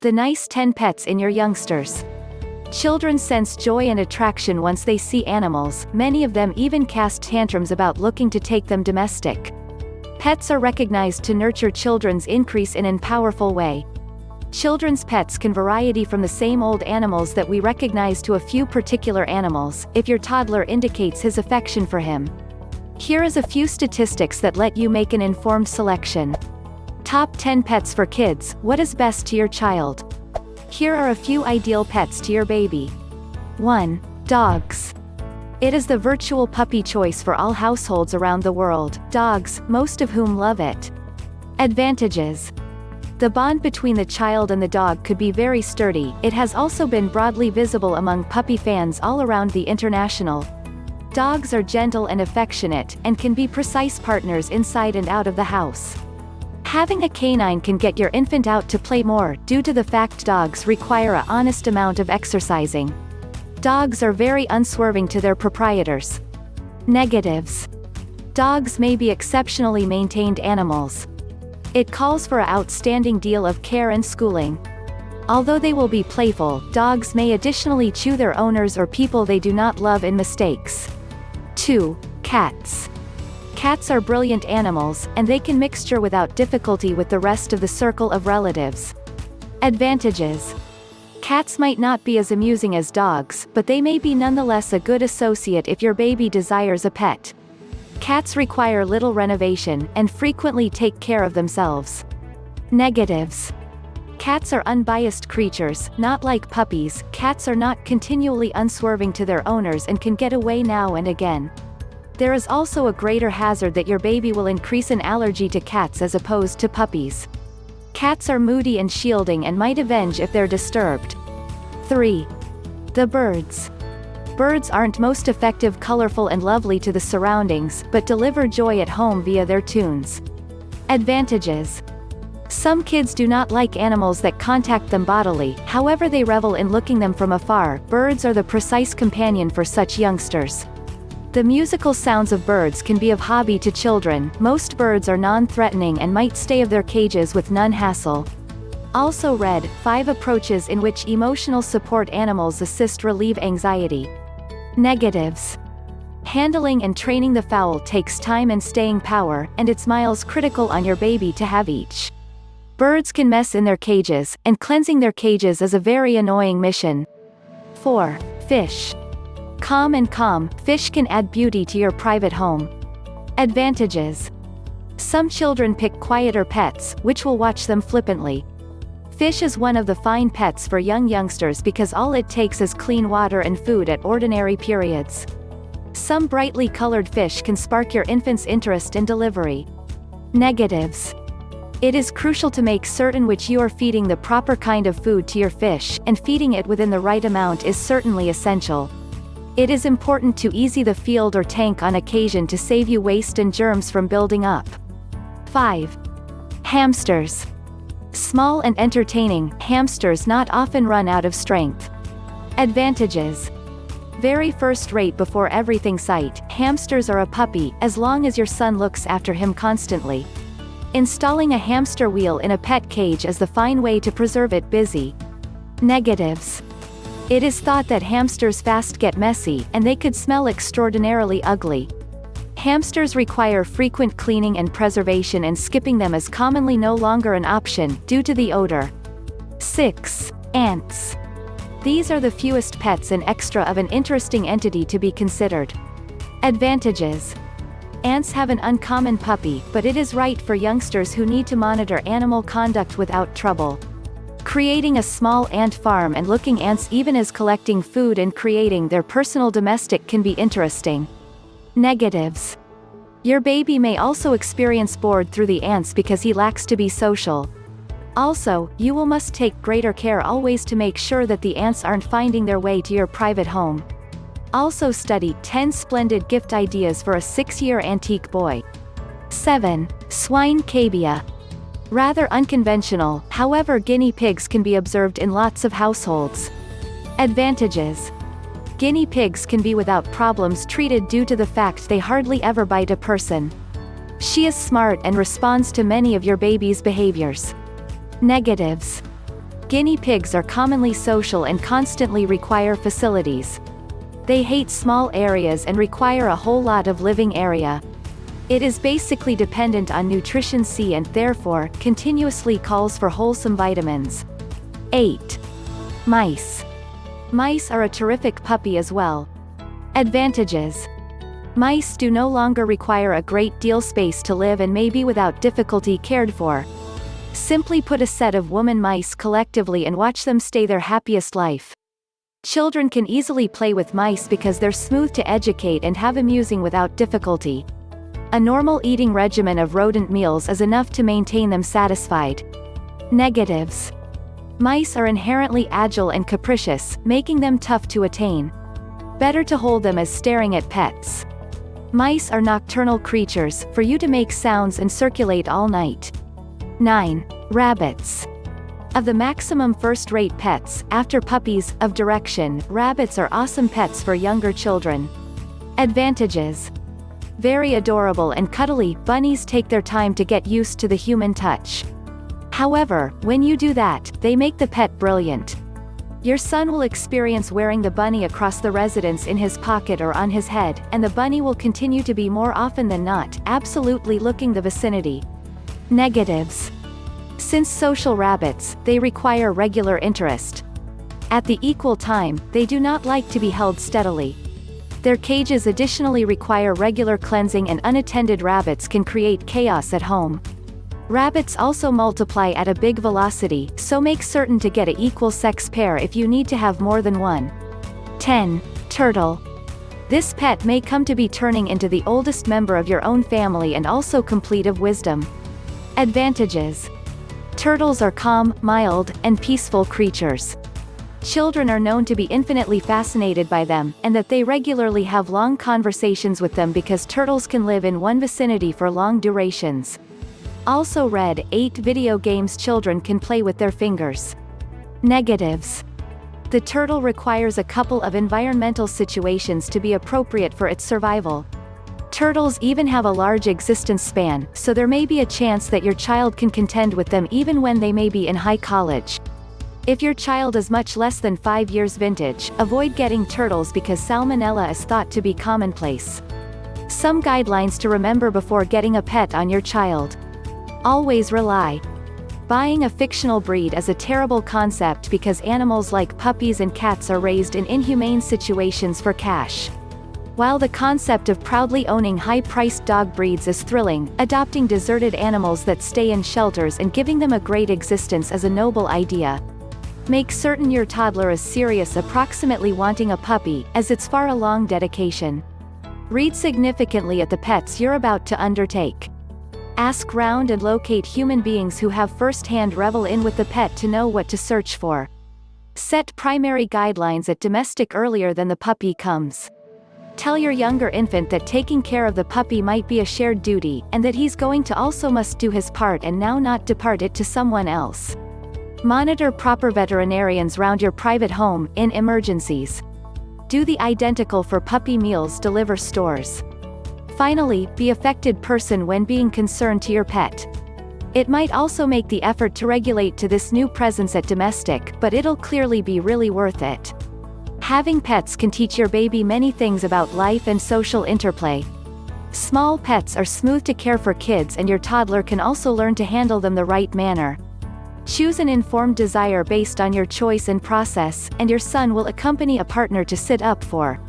The nice 10 pets in your youngsters. Children sense joy and attraction once they see animals, many of them even cast tantrums about looking to take them domestic. Pets are recognized to nurture children's increase in an powerful way. Children's pets can vary from the same old animals that we recognize to a few particular animals, if your toddler indicates his affection for him. Here is a few statistics that let you make an informed selection. Top 10 pets for kids, what is best to your child? Here are a few ideal pets to your baby. 1. Dogs. It is the virtual puppy choice for all households around the world, dogs, most of whom love it. Advantages. The bond between the child and the dog could be very sturdy. It has also been broadly visible among puppy fans all around the international. Dogs are gentle and affectionate, and can be precise partners inside and out of the house. Having a canine can get your infant out to play more, due to the fact dogs require an honest amount of exercising. Dogs are very unswerving to their proprietors. Negatives. Dogs may be exceptionally maintained animals. It calls for an outstanding deal of care and schooling. Although they will be playful, dogs may additionally chew their owners or people they do not love in mistakes. 2. Cats. Cats are brilliant animals, and they can mixture without difficulty with the rest of the circle of relatives. Advantages. Cats might not be as amusing as dogs, but they may be nonetheless a good associate if your baby desires a pet. Cats require little renovation, and frequently take care of themselves. Negatives. Cats are unbiased creatures, not like puppies. Cats are not continually unswerving to their owners and can get away now and again. There is also a greater hazard that your baby will increase an allergy to cats as opposed to puppies. Cats are moody and shielding and might avenge if they're disturbed. 3. The birds. Birds aren't most effective, colorful and lovely to the surroundings, but deliver joy at home via their tunes. Advantages. Some kids do not like animals that contact them bodily, however they revel in looking them from afar. Birds are the precise companion for such youngsters. The musical sounds of birds can be of hobby to children. Most birds are non-threatening and might stay of their cages with none hassle. Also read, 5 approaches in which emotional support animals assist relieve anxiety. Negatives. Handling and training the fowl takes time and staying power, and it's miles critical on your baby to have each. Birds can mess in their cages, and cleansing their cages is a very annoying mission. 4. Fish. Calm, fish can add beauty to your private home. Advantages. Some children pick quieter pets, which will watch them flippantly. Fish is one of the fine pets for youngsters because all it takes is clean water and food at ordinary periods. Some brightly colored fish can spark your infant's interest in delivery. Negatives. It is crucial to make certain which you are feeding the proper kind of food to your fish, and feeding it within the right amount is certainly essential. It is important to easy the field or tank on occasion to save you waste and germs from building up. 5. Hamsters. Small and entertaining, hamsters not often run out of strength. Advantages. Very first-rate before everything sight. Hamsters are a puppy, as long as your son looks after him constantly. Installing a hamster wheel in a pet cage is the fine way to preserve it busy. Negatives. It is thought that hamsters fast get messy, and they could smell extraordinarily ugly. Hamsters require frequent cleaning and preservation, and skipping them is commonly no longer an option, due to the odor. 6. Ants. These are the fewest pets and extra of an interesting entity to be considered. Advantages. Ants have an uncommon puppy, but it is right for youngsters who need to monitor animal conduct without trouble. Creating a small ant farm and looking ants even as collecting food and creating their personal domestic can be interesting. Negatives. Your baby may also experience bored through the ants because he lacks to be social. Also, you will must take greater care always to make sure that the ants aren't finding their way to your private home. Also study 10 splendid gift ideas for a 6-year antique boy. 7. Swine cavia. Rather unconventional, however guinea pigs can be observed in lots of households. Advantages. Guinea pigs can be without problems treated due to the fact they hardly ever bite a person. She is smart and responds to many of your baby's behaviors. Negatives. Guinea pigs are commonly social and constantly require facilities. They hate small areas and require a whole lot of living area. It is basically dependent on nutrition C and therefore, continuously calls for wholesome vitamins. 8. Mice. Mice are a terrific puppy as well. Advantages. Mice do no longer require a great deal space to live and may be without difficulty cared for. Simply put a set of woman mice collectively and watch them stay their happiest life. Children can easily play with mice because they're smooth to educate and have amusing without difficulty. A normal eating regimen of rodent meals is enough to maintain them satisfied. Negatives. Mice are inherently agile and capricious, making them tough to attain. Better to hold them as staring at pets. Mice are nocturnal creatures, for you to make sounds and circulate all night. 9. Rabbits. Of the maximum first-rate pets, after puppies, of direction, rabbits are awesome pets for younger children. Advantages. Very adorable and cuddly, bunnies take their time to get used to the human touch. However, when you do that, they make the pet brilliant. Your son will experience wearing the bunny across the residence in his pocket or on his head, and the bunny will continue to be more often than not, absolutely looking the vicinity. Negatives. Since social rabbits, they require regular interest. At the equal time, they do not like to be held steadily. Their cages additionally require regular cleansing and unattended rabbits can create chaos at home. Rabbits also multiply at a big velocity, so make certain to get an equal sex pair if you need to have more than one. 10. Turtle. This pet may come to be turning into the oldest member of your own family and also complete of wisdom. Advantages. Turtles are calm, mild, and peaceful creatures. Children are known to be infinitely fascinated by them, and that they regularly have long conversations with them because turtles can live in one vicinity for long durations. Also read, 8 video games children can play with their fingers. Negatives. The turtle requires a couple of environmental situations to be appropriate for its survival. Turtles even have a large existence span, so there may be a chance that your child can contend with them even when they may be in high college. If your child is much less than 5 years vintage, avoid getting turtles because salmonella is thought to be commonplace. Some guidelines to remember before getting a pet on your child. Always rely. Buying a fictional breed is a terrible concept because animals like puppies and cats are raised in inhumane situations for cash. While the concept of proudly owning high-priced dog breeds is thrilling, adopting deserted animals that stay in shelters and giving them a great existence is a noble idea. Make certain your toddler is serious approximately wanting a puppy, as it's far along dedication. Read significantly at the pets you're about to undertake. Ask round and locate human beings who have first-hand revel in with the pet to know what to search for. Set primary guidelines at domestic earlier than the puppy comes. Tell your younger infant that taking care of the puppy might be a shared duty, and that he's going to also must do his part and now not depart it to someone else. Monitor proper veterinarians round your private home, in emergencies. Do the identical for puppy meals deliver stores. Finally, be affected person when being concerned to your pet. It might also make the effort to regulate to this new presence at domestic, but it'll clearly be really worth it. Having pets can teach your baby many things about life and social interplay. Small pets are smooth to care for kids, and your toddler can also learn to handle them the right manner. Choose an informed desire based on your choice and process, and your son will accompany a partner to sit up for.